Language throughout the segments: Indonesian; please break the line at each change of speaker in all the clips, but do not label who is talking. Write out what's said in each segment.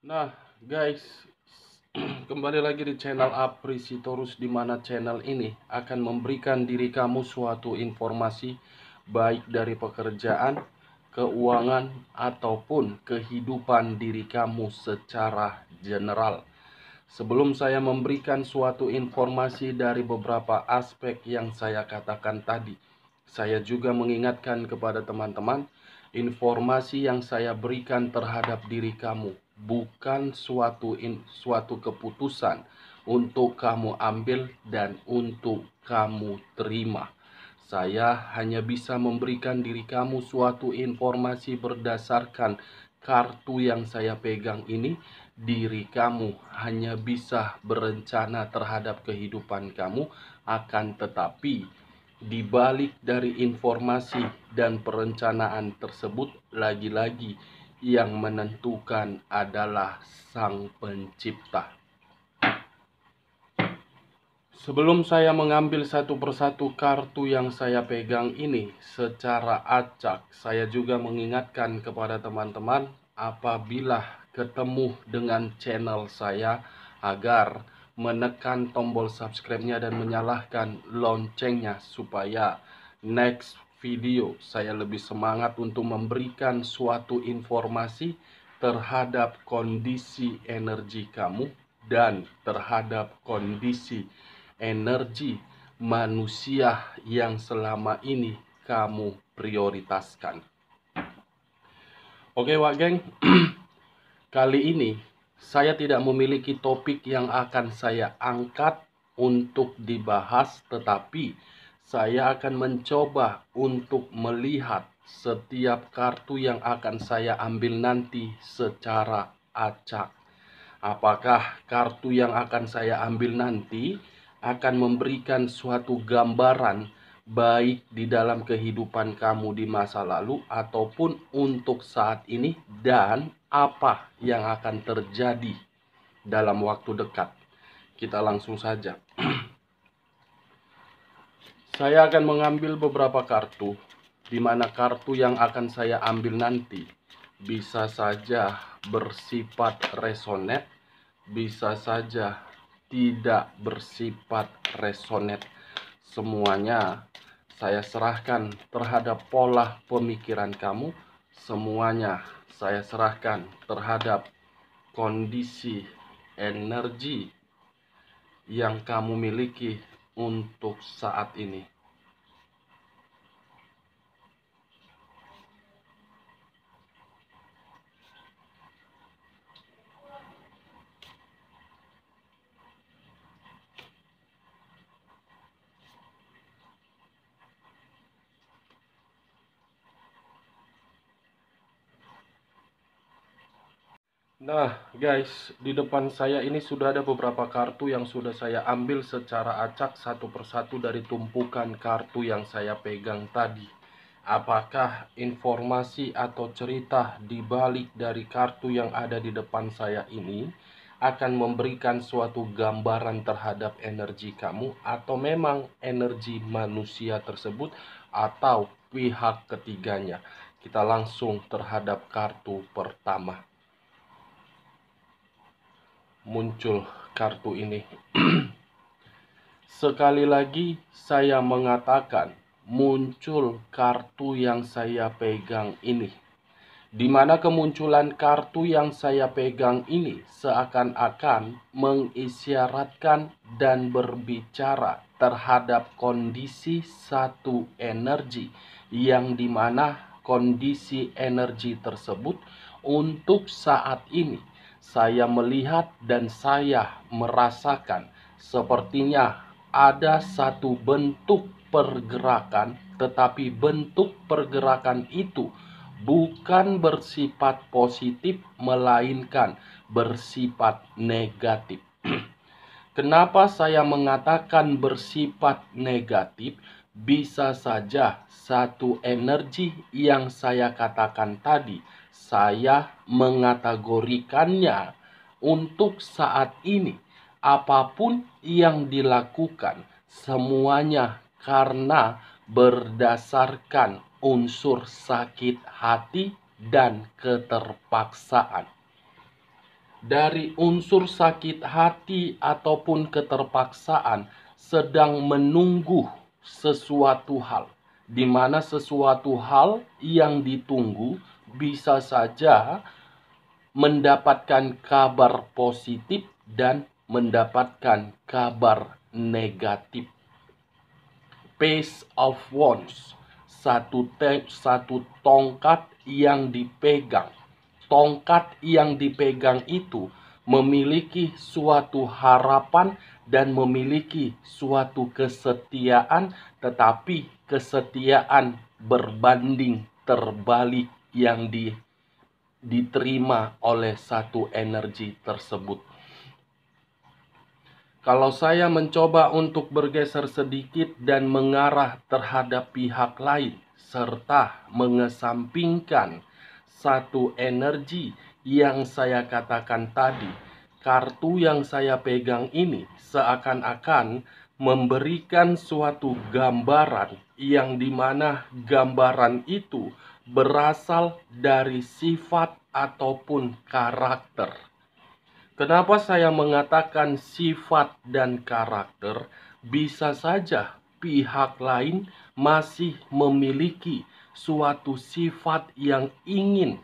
Nah, guys, kembali lagi di channel Aprisitorus, di mana channel ini akan memberikan diri kamu suatu informasi baik dari pekerjaan, keuangan, ataupun kehidupan diri kamu secara general. Sebelum saya memberikan suatu informasi dari beberapa aspek yang saya katakan tadi, saya juga mengingatkan kepada teman-teman, informasi yang saya berikan terhadap diri kamu bukan suatu keputusan untuk kamu ambil dan untuk kamu terima. Saya hanya bisa memberikan diri kamu suatu informasi berdasarkan kartu yang saya pegang ini. Diri kamu hanya bisa berencana terhadap kehidupan kamu, akan tetapi di balik dari informasi dan perencanaan tersebut, lagi-lagi yang menentukan adalah Sang Pencipta. Sebelum saya mengambil satu persatu kartu yang saya pegang ini secara acak, saya juga mengingatkan kepada teman-teman apabila ketemu dengan channel saya agar menekan tombol subscribe-nya dan menyalakan loncengnya supaya next video saya lebih semangat untuk memberikan suatu informasi terhadap kondisi energi kamu dan terhadap kondisi energi manusia yang selama ini kamu prioritaskan. Oke, Wak Geng, kali ini saya tidak memiliki topik yang akan saya angkat untuk dibahas, tetapi saya akan mencoba untuk melihat setiap kartu yang akan saya ambil nanti secara acak. Apakah kartu yang akan saya ambil nanti akan memberikan suatu gambaran baik di dalam kehidupan kamu di masa lalu ataupun untuk saat ini, dan apa yang akan terjadi dalam waktu dekat. Kita langsung saja. Saya akan mengambil beberapa kartu, di mana kartu yang akan saya ambil nanti bisa saja bersifat resonate, bisa saja tidak bersifat resonate. Semuanya saya serahkan terhadap pola pemikiran kamu. Semuanya saya serahkan terhadap kondisi energi yang kamu miliki untuk saat ini. Nah, guys, di depan saya ini sudah ada beberapa kartu yang sudah saya ambil secara acak satu persatu dari tumpukan kartu yang saya pegang tadi. Apakah informasi atau cerita di balik dari kartu yang ada di depan saya ini akan memberikan suatu gambaran terhadap energi kamu, atau memang energi manusia tersebut, atau pihak ketiganya? Kita langsung terhadap kartu pertama. Muncul kartu ini. Sekali lagi saya mengatakan, muncul kartu yang saya pegang ini, di mana kemunculan kartu yang saya pegang ini seakan-akan mengisyaratkan dan berbicara terhadap kondisi satu energi, yang dimana kondisi energi tersebut untuk saat ini saya melihat dan saya merasakan sepertinya ada satu bentuk pergerakan, tetapi bentuk pergerakan itu bukan bersifat positif, melainkan bersifat negatif. Kenapa saya mengatakan bersifat negatif? Bisa saja satu energi yang saya katakan tadi, saya mengategorikannya untuk saat ini. Apapun yang dilakukan, semuanya karena berdasarkan unsur sakit hati dan keterpaksaan. dari unsur sakit hati ataupun keterpaksaan sedang menunggu sesuatu hal, di mana sesuatu hal yang ditunggu bisa saja mendapatkan kabar positif dan mendapatkan kabar negatif. Page of Wands, satu tongkat yang dipegang. Tongkat yang dipegang itu memiliki suatu harapan dan memiliki suatu kesetiaan, tetapi kesetiaan berbanding terbalik yang diterima oleh satu energi tersebut. Kalau saya mencoba untuk bergeser sedikit dan mengarah terhadap pihak lain, serta mengesampingkan satu energi yang saya katakan tadi, kartu yang saya pegang ini seakan-akan memberikan suatu gambaran yang dimana gambaran itu berasal dari sifat ataupun karakter. Kenapa saya mengatakan sifat dan karakter? Bisa saja pihak lain masih memiliki suatu sifat yang ingin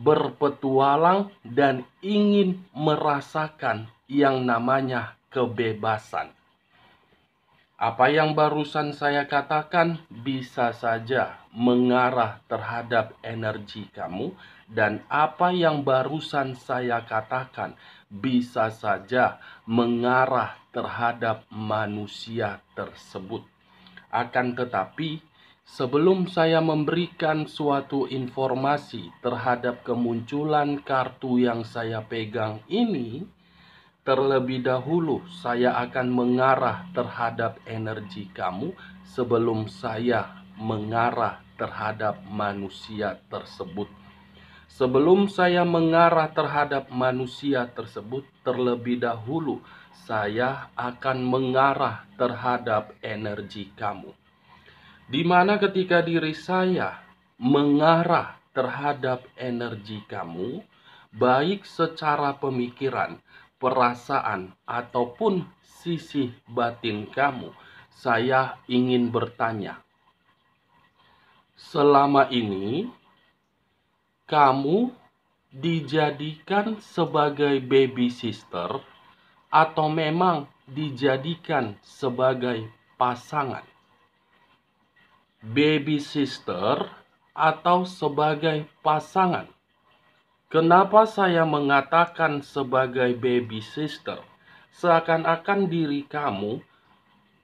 berpetualang dan ingin merasakan yang namanya kebebasan. Apa yang barusan saya katakan bisa saja mengarah terhadap energi kamu, dan apa yang barusan saya katakan bisa saja mengarah terhadap manusia tersebut. Akan tetapi, sebelum saya memberikan suatu informasi terhadap kemunculan kartu yang saya pegang ini, terlebih dahulu saya akan mengarah terhadap energi kamu sebelum saya mengarah terhadap manusia tersebut. Sebelum saya mengarah terhadap manusia tersebut, terlebih dahulu saya akan mengarah terhadap energi kamu. Di mana ketika diri saya mengarah terhadap energi kamu, baik secara pemikiran, perasaan, ataupun sisi batin kamu, saya ingin bertanya, selama ini kamu dijadikan sebagai baby sister atau memang dijadikan sebagai pasangan? Baby sister atau sebagai pasangan? Kenapa saya mengatakan sebagai baby sister? Seakan-akan diri kamu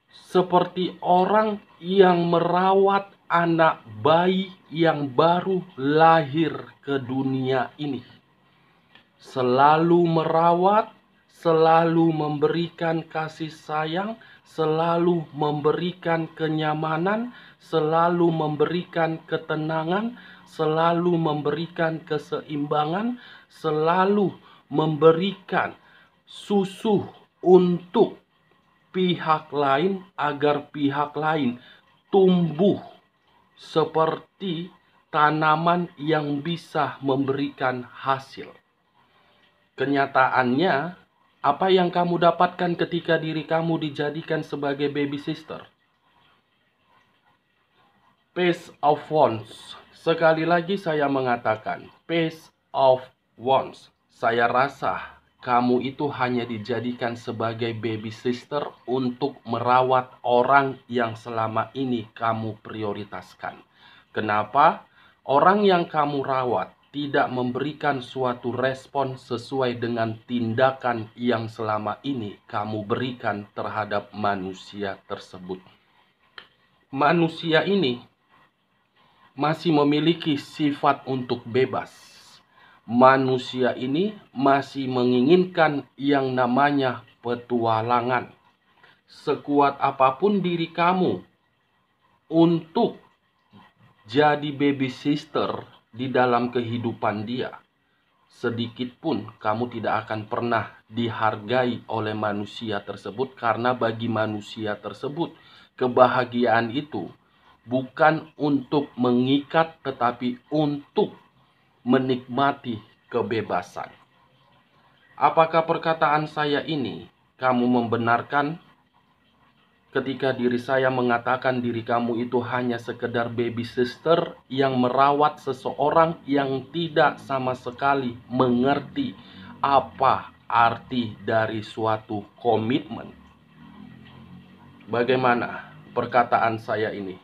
seperti orang yang merawat anak bayi yang baru lahir ke dunia ini. Selalu merawat, selalu memberikan kasih sayang, selalu memberikan kenyamanan, selalu memberikan ketenangan, selalu memberikan keseimbangan, selalu memberikan susu untuk pihak lain agar pihak lain tumbuh seperti tanaman yang bisa memberikan hasil. Kenyataannya, apa yang kamu dapatkan ketika diri kamu dijadikan sebagai baby sister? Page of Wands. Sekali lagi saya mengatakan, Page of Wands. Saya rasa kamu itu hanya dijadikan sebagai baby sister untuk merawat orang yang selama ini kamu prioritaskan. Kenapa? Orang yang kamu rawat tidak memberikan suatu respon sesuai dengan tindakan yang selama ini kamu berikan terhadap manusia tersebut. Manusia ini masih memiliki sifat untuk bebas. Manusia ini masih menginginkan yang namanya petualangan. Sekuat apapun diri kamu untuk jadi baby sister di dalam kehidupan dia, sedikit pun kamu tidak akan pernah dihargai oleh manusia tersebut, karena bagi manusia tersebut kebahagiaan itu bukan untuk mengikat, tetapi untuk menikmati kebebasan. Apakah perkataan saya ini kamu membenarkan ketika diri saya mengatakan diri kamu itu hanya sekedar baby sister yang merawat seseorang yang tidak sama sekali mengerti apa arti dari suatu komitmen? Bagaimana perkataan saya ini?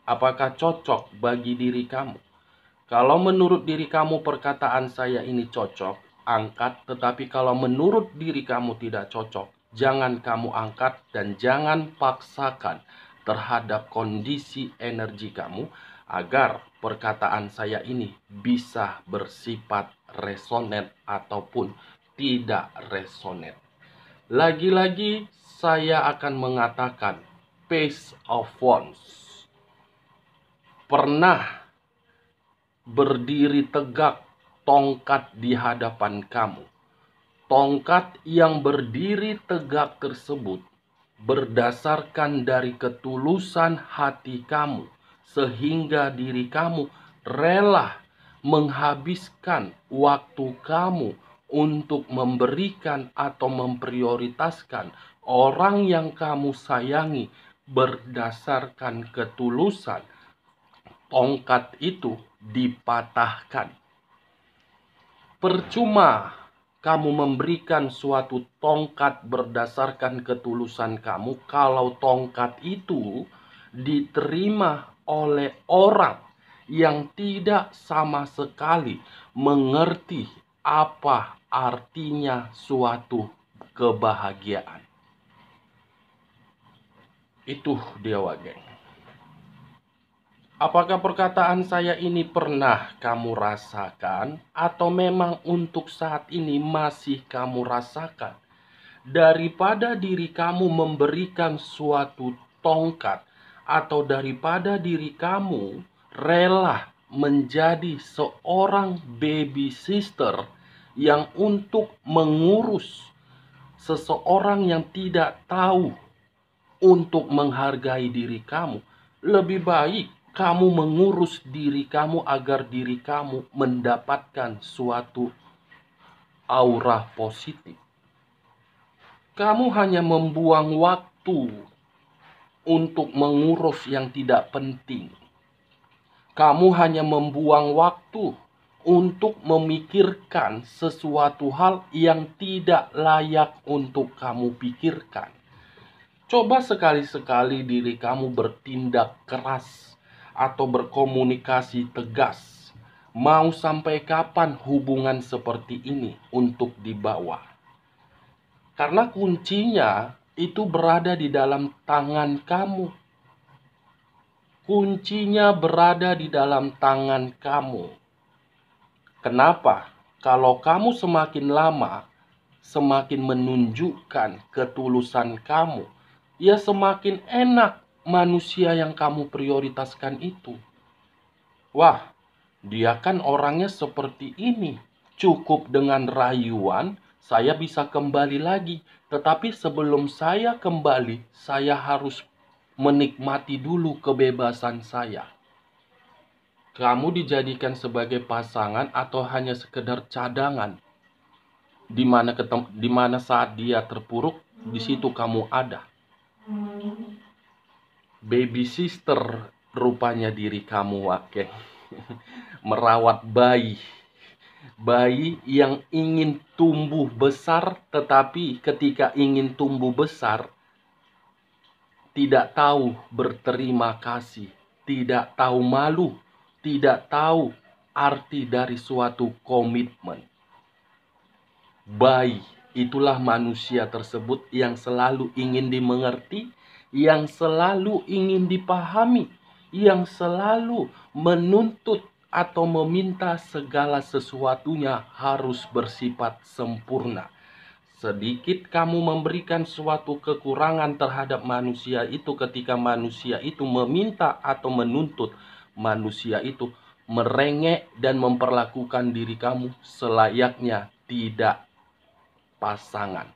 Apakah cocok bagi diri kamu? Kalau menurut diri kamu perkataan saya ini cocok, angkat. Tetapi kalau menurut diri kamu tidak cocok, jangan kamu angkat dan jangan paksakan terhadap kondisi energi kamu agar perkataan saya ini bisa bersifat resonan ataupun tidak resonan. Lagi-lagi saya akan mengatakan Page of Wands pernah berdiri tegak tongkat di hadapan kamu. Tongkat yang berdiri tegak tersebut berdasarkan dari ketulusan hati kamu, sehingga diri kamu rela menghabiskan waktu kamu untuk memberikan atau memprioritaskan orang yang kamu sayangi berdasarkan ketulusan. Tongkat itu dipatahkan. Percuma kamu memberikan suatu tongkat berdasarkan ketulusan kamu kalau tongkat itu diterima oleh orang yang tidak sama sekali mengerti apa artinya suatu kebahagiaan. Itu Dewa Geng. Apakah perkataan saya ini pernah kamu rasakan atau memang untuk saat ini masih kamu rasakan? Daripada diri kamu memberikan suatu tongkat atau daripada diri kamu rela menjadi seorang baby sister yang untuk mengurus seseorang yang tidak tahu untuk menghargai diri kamu, lebih baik kamu mengurus diri kamu agar diri kamu mendapatkan suatu aura positif. Kamu hanya membuang waktu untuk mengurus yang tidak penting. Kamu hanya membuang waktu untuk memikirkan sesuatu hal yang tidak layak untuk kamu pikirkan. Coba sekali-sekali diri kamu bertindak keras atau berkomunikasi tegas. Mau sampai kapan hubungan seperti ini untuk dibawa? Karena kuncinya itu berada di dalam tangan kamu. Kuncinya berada di dalam tangan kamu. Kenapa? Kalau kamu semakin lama, semakin menunjukkan ketulusan kamu, ya semakin enak manusia yang kamu prioritaskan itu. Wah, dia kan orangnya seperti ini. Cukup dengan rayuan, saya bisa kembali lagi. Tetapi sebelum saya kembali, saya harus menikmati dulu kebebasan saya. Kamu dijadikan sebagai pasangan atau hanya sekedar cadangan? Di mana saat dia terpuruk, di situ kamu ada. Baby sister rupanya diri kamu, Wake. Merawat bayi. Bayi yang ingin tumbuh besar, tetapi ketika ingin tumbuh besar, tidak tahu berterima kasih, tidak tahu malu, tidak tahu arti dari suatu komitmen. Bayi, itulah manusia tersebut yang selalu ingin dimengerti, yang selalu ingin dipahami, yang selalu menuntut atau meminta segala sesuatunya harus bersifat sempurna. Sedikit kamu memberikan suatu kekurangan terhadap manusia itu ketika manusia itu meminta atau menuntut, manusia itu merengek dan memperlakukan diri kamu selayaknya tidak pasangan.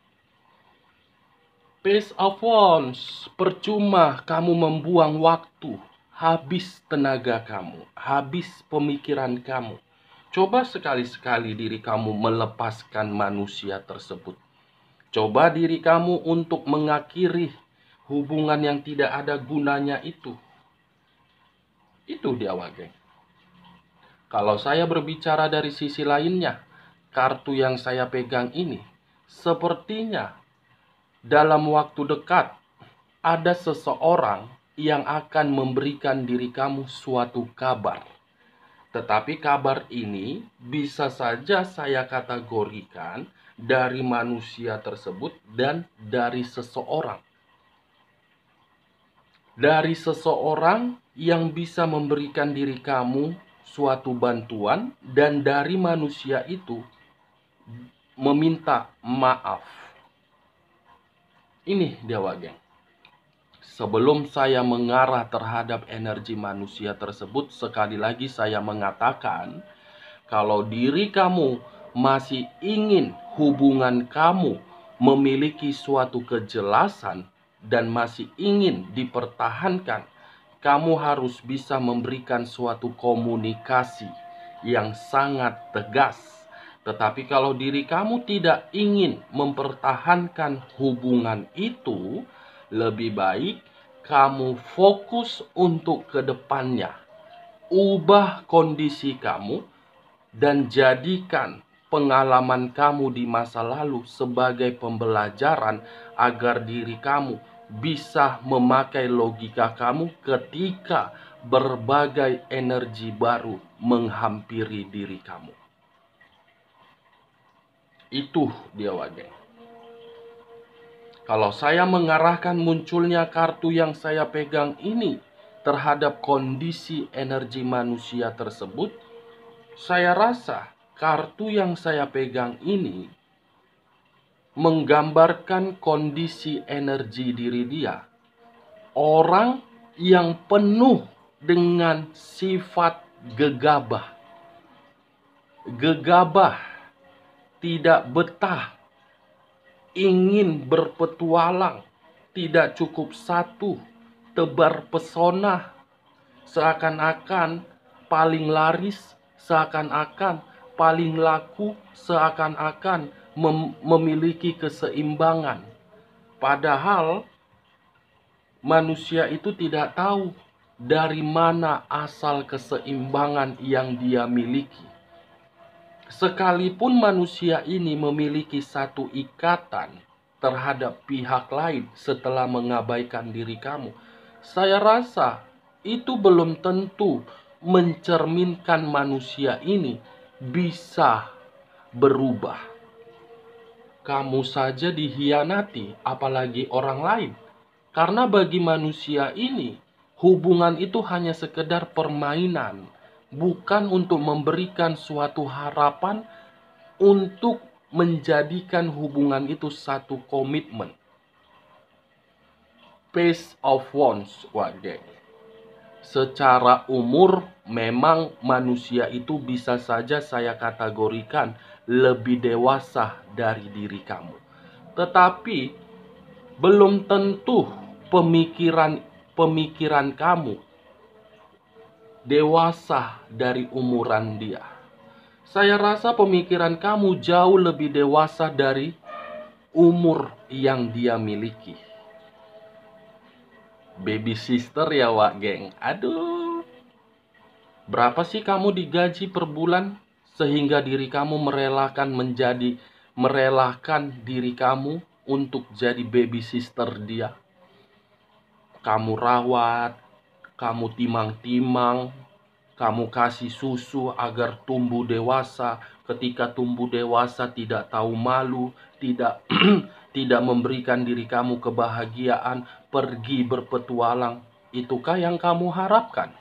Page of Wands, percuma kamu membuang waktu, habis tenaga kamu, habis pemikiran kamu. Coba sekali-sekali diri kamu melepaskan manusia tersebut. Coba diri kamu untuk mengakhiri hubungan yang tidak ada gunanya itu. Itu dia, Wage. Kalau saya berbicara dari sisi lainnya, kartu yang saya pegang ini, sepertinya dalam waktu dekat ada seseorang yang akan memberikan diri kamu suatu kabar. Tetapi kabar ini bisa saja saya kategorikan dari manusia tersebut dan dari seseorang. Dari seseorang yang bisa memberikan diri kamu suatu bantuan, dan dari manusia itu meminta maaf. Ini dia, Wage. Sebelum saya mengarah terhadap energi manusia tersebut, sekali lagi saya mengatakan, kalau diri kamu masih ingin hubungan kamu memiliki suatu kejelasan dan masih ingin dipertahankan, kamu harus bisa memberikan suatu komunikasi yang sangat tegas. Tetapi kalau diri kamu tidak ingin mempertahankan hubungan itu, lebih baik kamu fokus untuk ke depannya. Ubah kondisi kamu dan jadikan pengalaman kamu di masa lalu sebagai pembelajaran agar diri kamu bisa memakai logika kamu ketika berbagai energi baru menghampiri diri kamu. Itu dia, Wage. Kalau saya mengarahkan munculnya kartu yang saya pegang ini terhadap kondisi energi manusia tersebut, saya rasa kartu yang saya pegang ini menggambarkan kondisi energi diri dia. Orang yang penuh dengan sifat gegabah. Gegabah, tidak betah, ingin berpetualang, tidak cukup satu, tebar pesona, seakan-akan paling laris, seakan-akan paling laku, seakan-akan memiliki keseimbangan. Padahal manusia itu tidak tahu dari mana asal keseimbangan yang dia miliki. Sekalipun manusia ini memiliki satu ikatan terhadap pihak lain setelah mengabaikan diri kamu, saya rasa itu belum tentu mencerminkan manusia ini bisa berubah. Kamu saja dihianati, apalagi orang lain. Karena bagi manusia ini, hubungan itu hanya sekedar permainan, bukan untuk memberikan suatu harapan untuk menjadikan hubungan itu satu komitmen. Pace of Wands, Wage. Secara umur, memang manusia itu bisa saja saya kategorikan lebih dewasa dari diri kamu. Tetapi belum tentu pemikiran kamu dewasa dari umuran dia. Saya rasa pemikiran kamu jauh lebih dewasa dari umur yang dia miliki. Baby sister ya, Wak Geng. Aduh. Berapa sih kamu digaji per bulan sehingga diri kamu merelakan diri kamu untuk jadi baby sister dia? Kamu rawat, kamu timang-timang, kamu kasih susu agar tumbuh dewasa. Ketika tumbuh dewasa tidak tahu malu, tidak tidak memberikan diri kamu kebahagiaan, pergi berpetualang. Itukah yang kamu harapkan?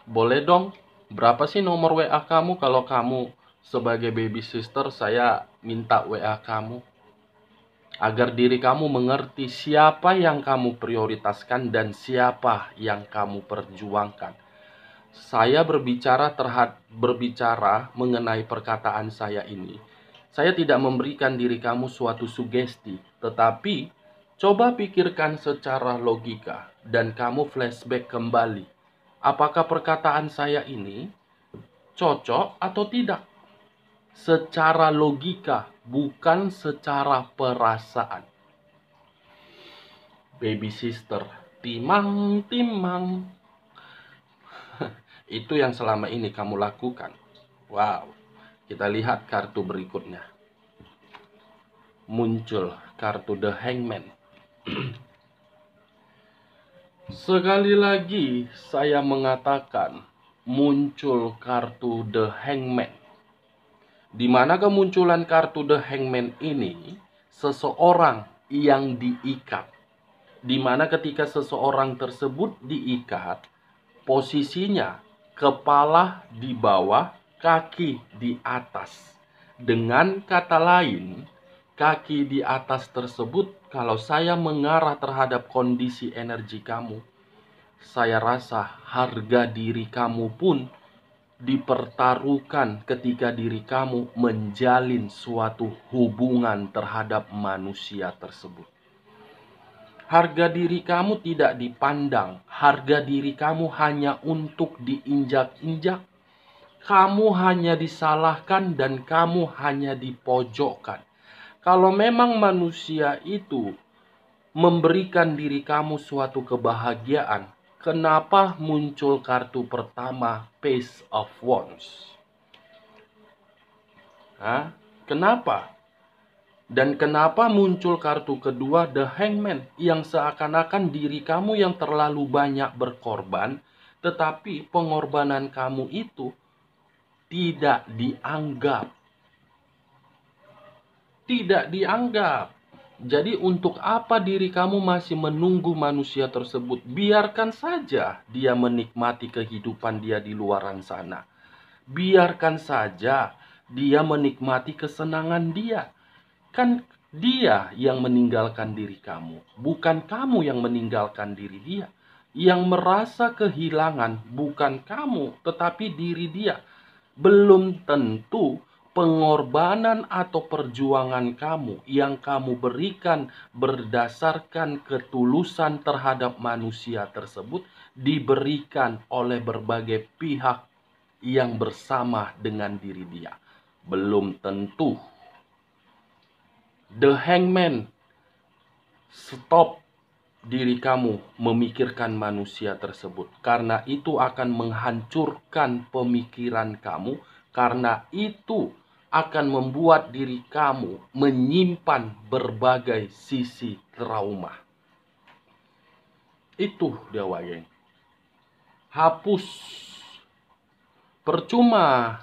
Boleh dong, berapa sih nomor WA kamu? Kalau kamu sebagai baby sister, saya minta WA kamu. Agar diri kamu mengerti siapa yang kamu prioritaskan dan siapa yang kamu perjuangkan. Saya berbicara mengenai perkataan saya ini. Saya tidak memberikan diri kamu suatu sugesti, tetapi coba pikirkan secara logika dan kamu flashback kembali. Apakah perkataan saya ini cocok atau tidak. Secara logika, bukan secara perasaan. Baby sister, timang-timang. Itu yang selama ini kamu lakukan. Wow, kita lihat kartu berikutnya. Muncul kartu The Hangman. Sekali lagi saya mengatakan muncul kartu The Hangman. Di mana kemunculan kartu The Hangman ini seseorang yang diikat. Di mana ketika seseorang tersebut diikat, posisinya kepala di bawah, kaki di atas. Dengan kata lain, kaki di atas tersebut, kalau saya mengarah terhadap kondisi energi kamu, saya rasa harga diri kamu pun dipertaruhkan ketika diri kamu menjalin suatu hubungan terhadap manusia tersebut. Harga diri kamu tidak dipandang, harga diri kamu hanya untuk diinjak-injak. Kamu hanya disalahkan dan kamu hanya dipojokkan. Kalau memang manusia itu memberikan diri kamu suatu kebahagiaan, kenapa muncul kartu pertama Page of Wands? Kenapa? Dan kenapa muncul kartu kedua The Hangman, yang seakan-akan diri kamu yang terlalu banyak berkorban, tetapi pengorbanan kamu itu tidak dianggap. Tidak dianggap. Jadi untuk apa diri kamu masih menunggu manusia tersebut? Biarkan saja dia menikmati kehidupan dia di luaran sana. Biarkan saja dia menikmati kesenangan dia. Kan dia yang meninggalkan diri kamu, bukan kamu yang meninggalkan diri dia. Yang merasa kehilangan bukan kamu, tetapi diri dia. Belum tentu pengorbanan atau perjuangan kamu yang kamu berikan berdasarkan ketulusan terhadap manusia tersebut diberikan oleh berbagai pihak yang bersama dengan diri dia. Belum tentu. The Hangman, stop diri kamu memikirkan manusia tersebut, karena itu akan menghancurkan pemikiran kamu, karena itu akan membuat diri kamu menyimpan berbagai sisi trauma. Itu dia, geng. Hapus. Percuma.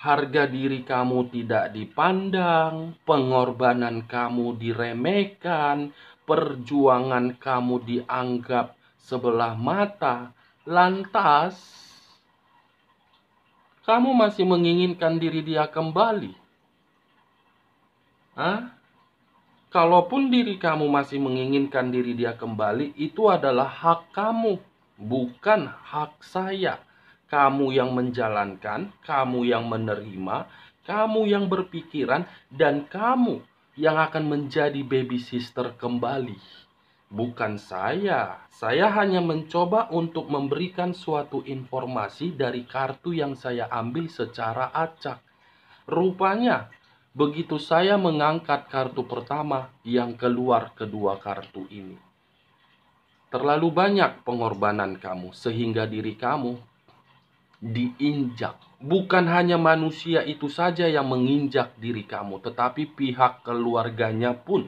Harga diri kamu tidak dipandang, pengorbanan kamu diremehkan, perjuangan kamu dianggap sebelah mata. Lantas, kamu masih menginginkan diri dia kembali? Kalaupun diri kamu masih menginginkan diri dia kembali, itu adalah hak kamu, bukan hak saya. Kamu yang menjalankan, kamu yang menerima, kamu yang berpikiran, dan kamu yang akan menjadi baby sister kembali. Bukan saya. Saya hanya mencoba untuk memberikan suatu informasi dari kartu yang saya ambil secara acak. Rupanya, begitu saya mengangkat kartu pertama, yang keluar kedua kartu ini. Terlalu banyak pengorbanan kamu, sehingga diri kamu diinjak. Bukan hanya manusia itu saja yang menginjak diri kamu, tetapi pihak keluarganya pun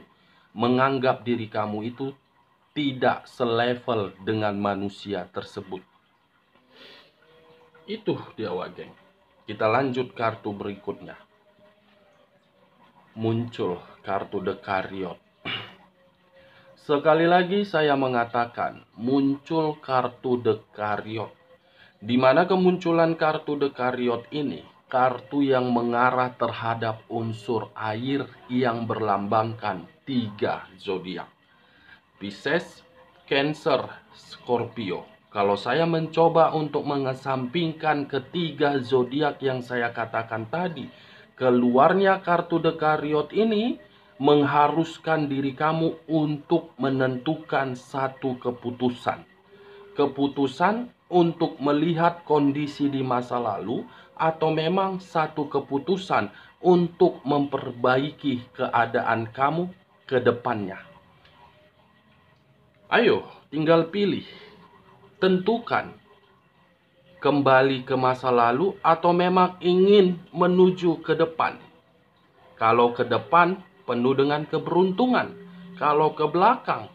menganggap diri kamu itu tidak selevel dengan manusia tersebut. Itu dia, geng. Kita lanjut kartu berikutnya. Muncul kartu The Chariot. Sekali lagi saya mengatakan, muncul kartu The Chariot. Di mana kemunculan kartu The Chariot ini, kartu yang mengarah terhadap unsur air yang berlambangkan 3 zodiak. Pisces, Cancer, Scorpio. Kalau saya mencoba untuk mengesampingkan ketiga zodiak yang saya katakan tadi, keluarnya kartu The Chariot ini mengharuskan diri kamu untuk menentukan satu keputusan. keputusan untuk melihat kondisi di masa lalu, atau memang satu keputusan untuk memperbaiki keadaan kamu ke depannya? Ayo, tinggal pilih. Tentukan kembali ke masa lalu atau memang ingin menuju ke depan. Kalau ke depan, penuh dengan keberuntungan. Kalau ke belakang,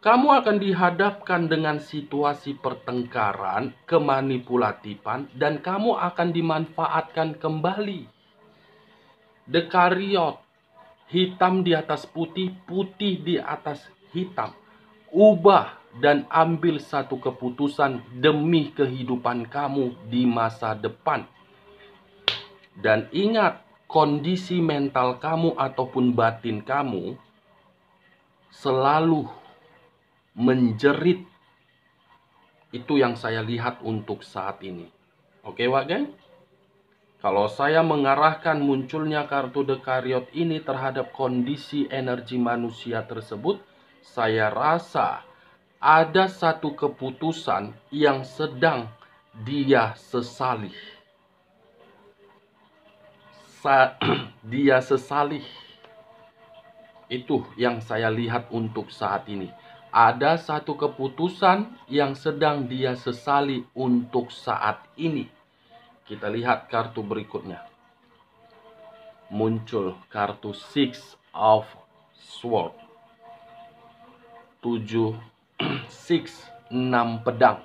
kamu akan dihadapkan dengan situasi pertengkaran, kemanipulatifan, dan kamu akan dimanfaatkan kembali. Dekariot, hitam di atas putih, putih di atas hitam. Ubah dan ambil satu keputusan demi kehidupan kamu di masa depan. Dan ingat, kondisi mental kamu ataupun batin kamu selalu menjerit. Itu yang saya lihat untuk saat ini. Oke, Wagen? Kalau saya mengarahkan munculnya kartu Dekariot ini terhadap kondisi energi manusia tersebut, saya rasa ada satu keputusan yang sedang dia sesali. Dia sesali. Itu yang saya lihat untuk saat ini. Ada satu keputusan yang sedang dia sesali untuk saat ini. Kita lihat kartu berikutnya. Muncul kartu Six of Swords. 6 pedang.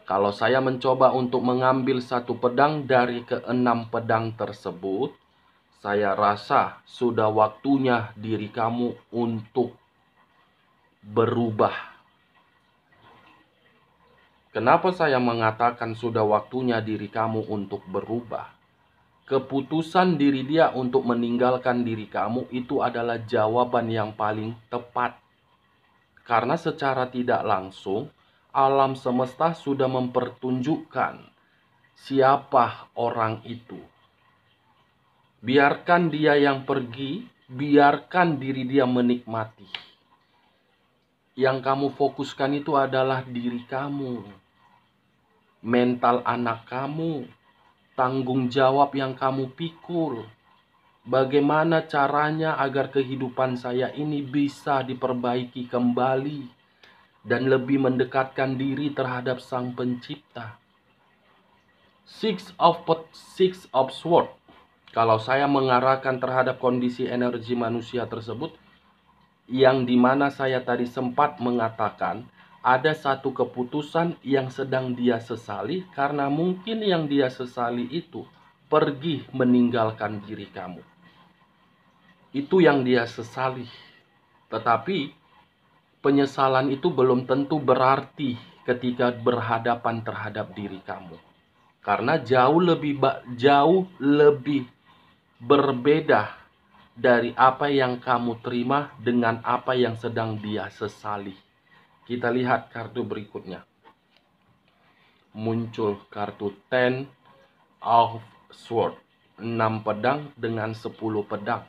Kalau saya mencoba untuk mengambil satu pedang dari ke-6 pedang tersebut, saya rasa sudah waktunya diri kamu untuk berubah. Kenapa saya mengatakan sudah waktunya diri kamu untuk berubah? Keputusan diri dia untuk meninggalkan diri kamu itu adalah jawaban yang paling tepat. Karena secara tidak langsung, alam semesta sudah mempertunjukkan siapa orang itu. Biarkan dia yang pergi, biarkan diri dia menikmati. Yang kamu fokuskan itu adalah diri kamu, mental anak kamu, tanggung jawab yang kamu pikul. Bagaimana caranya agar kehidupan saya ini bisa diperbaiki kembali dan lebih mendekatkan diri terhadap Sang Pencipta. Six of Swords. Kalau saya mengarahkan terhadap kondisi energi manusia tersebut, yang dimana saya tadi sempat mengatakan ada satu keputusan yang sedang dia sesali, karena mungkin yang dia sesali itu pergi meninggalkan diri kamu. Itu yang dia sesali. Tetapi penyesalan itu belum tentu berarti ketika berhadapan terhadap diri kamu. Karena jauh lebih berbeda dari apa yang kamu terima dengan apa yang sedang dia sesali. Kita lihat kartu berikutnya. Muncul kartu Ten of Swords. 6 pedang dengan 10 pedang.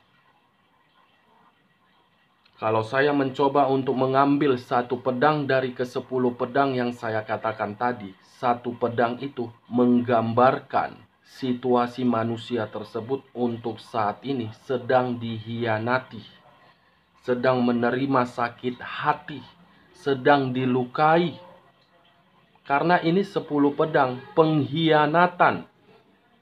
Kalau saya mencoba untuk mengambil satu pedang dari ke-10 pedang yang saya katakan tadi, satu pedang itu menggambarkan situasi manusia tersebut untuk saat ini sedang dihianati, sedang menerima sakit hati, sedang dilukai. Karena ini 10 pedang, pengkhianatan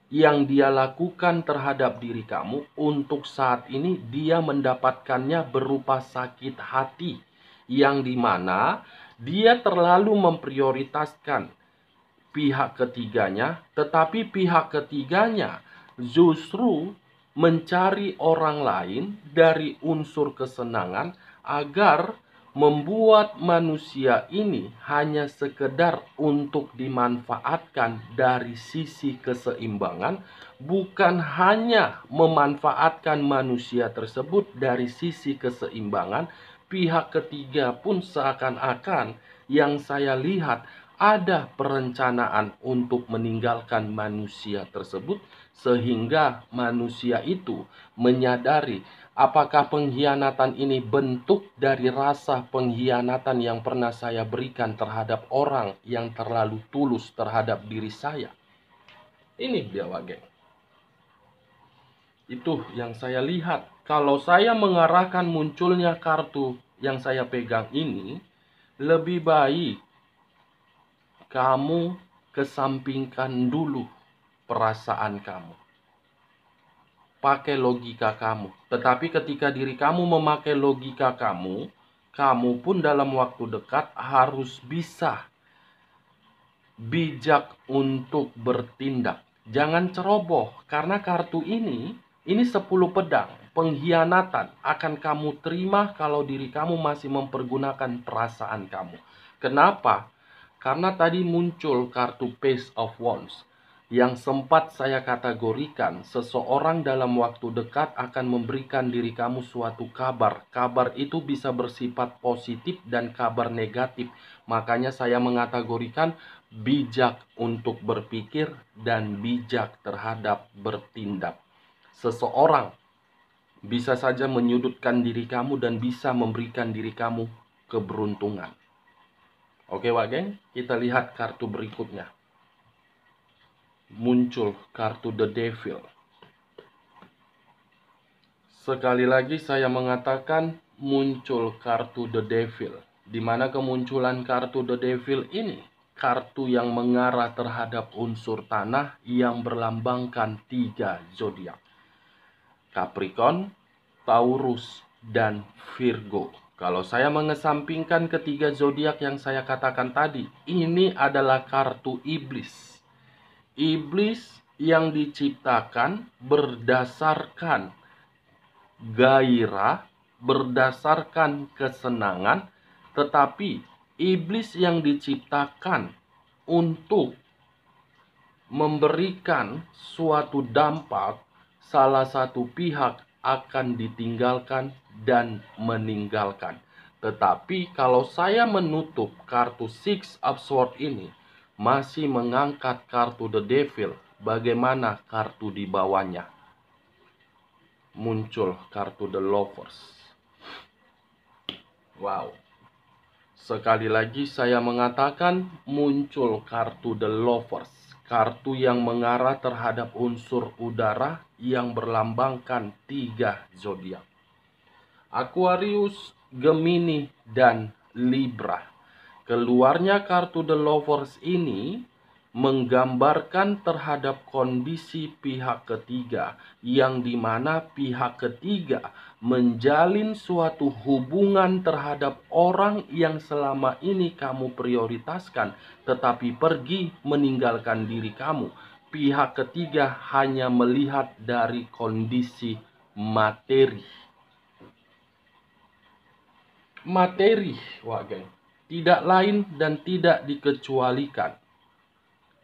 yang dia lakukan terhadap diri kamu untuk saat ini dia mendapatkannya berupa sakit hati, yang dimana dia terlalu memprioritaskan pihak ketiganya, tetapi pihak ketiganya justru mencari orang lain dari unsur kesenangan agar membuat manusia ini hanya sekedar untuk dimanfaatkan dari sisi keseimbangan, bukan hanya memanfaatkan manusia tersebut dari sisi keseimbangan. Pihak ketiga pun seakan-akan yang saya lihat ada perencanaan untuk meninggalkan manusia tersebut, sehingga manusia itu menyadari Apakah pengkhianatan ini bentuk dari rasa pengkhianatan yang pernah saya berikan terhadap orang yang terlalu tulus terhadap diri saya? Ini dia, Wak Geng. Itu yang saya lihat. Kalau saya mengarahkan munculnya kartu yang saya pegang ini, lebih baik kamu kesampingkan dulu perasaan kamu. Pakai logika kamu. Tetapi ketika diri kamu memakai logika kamu, kamu pun dalam waktu dekat harus bisa bijak untuk bertindak. Jangan ceroboh, karena kartu ini 10 pedang. Pengkhianatan akan kamu terima kalau diri kamu masih mempergunakan perasaan kamu. Kenapa? Karena tadi muncul kartu Page of Wands yang sempat saya kategorikan seseorang dalam waktu dekat akan memberikan diri kamu suatu kabar. Kabar itu bisa bersifat positif dan kabar negatif. Makanya saya mengategorikan bijak untuk berpikir dan bijak terhadap bertindak. Seseorang bisa saja menyudutkan diri kamu dan bisa memberikan diri kamu keberuntungan. Oke, Wak Geng, kita lihat kartu berikutnya. Muncul kartu The Devil. Sekali lagi saya mengatakan muncul kartu The Devil. Di mana kemunculan kartu The Devil ini? Kartu yang mengarah terhadap unsur tanah yang berlambangkan 3 zodiak. Capricorn, Taurus, dan Virgo. Kalau saya mengesampingkan ketiga zodiak yang saya katakan tadi, ini adalah kartu iblis. Iblis yang diciptakan berdasarkan gairah, berdasarkan kesenangan, tetapi iblis yang diciptakan untuk memberikan suatu dampak, salah satu pihak akan ditinggalkan dan meninggalkan. Tetapi kalau saya menutup kartu Six of Swords ini, masih mengangkat kartu The Devil, bagaimana kartu di bawahnya? Muncul kartu The Lovers. Wow. Sekali lagi saya mengatakan muncul kartu The Lovers. Kartu yang mengarah terhadap unsur udara yang berlambangkan 3 zodiak. Aquarius, Gemini, dan Libra. Keluarnya kartu The Lovers ini menggambarkan terhadap kondisi pihak ketiga, yang dimana pihak ketiga menjalin suatu hubungan terhadap orang yang selama ini kamu prioritaskan, tetapi pergi meninggalkan diri kamu. Pihak ketiga hanya melihat dari kondisi materi. Materi, Wak Geng, tidak lain dan tidak dikecualikan.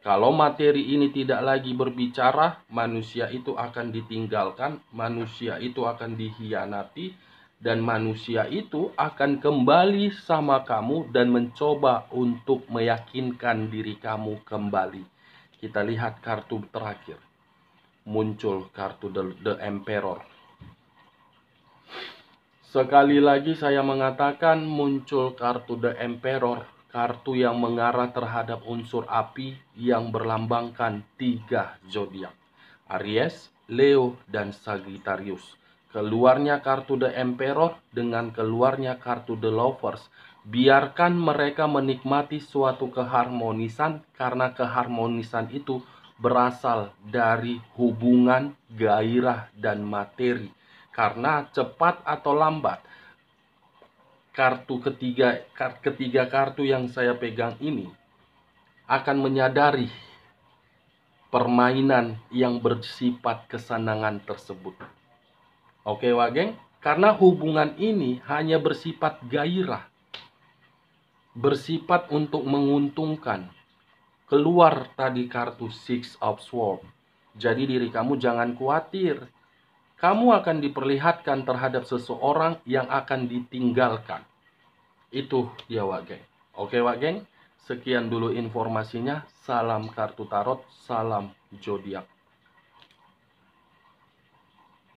Kalau materi ini tidak lagi berbicara, manusia itu akan ditinggalkan, manusia itu akan dikhianati, dan manusia itu akan kembali sama kamu dan mencoba untuk meyakinkan diri kamu kembali. Kita lihat kartu terakhir. Muncul kartu The Emperor. Sekali lagi saya mengatakan muncul kartu The Emperor. Kartu yang mengarah terhadap unsur api yang berlambangkan 3 zodiak. Aries, Leo, dan Sagittarius. Keluarnya kartu The Emperor dengan keluarnya kartu The Lovers. Biarkan mereka menikmati suatu keharmonisan, karena keharmonisan itu berasal dari hubungan, gairah, dan materi. Karena cepat atau lambat, ketiga kartu yang saya pegang ini akan menyadari permainan yang bersifat kesenangan tersebut. Oke, Wak Geng? Karena hubungan ini hanya bersifat gairah, bersifat untuk menguntungkan. Keluar tadi kartu Six of Swords. Jadi diri kamu jangan khawatir. Kamu akan diperlihatkan terhadap seseorang yang akan ditinggalkan. Itu dia, Wak Geng. Oke, Wak Geng, sekian dulu informasinya. Salam kartu tarot, salam zodiak.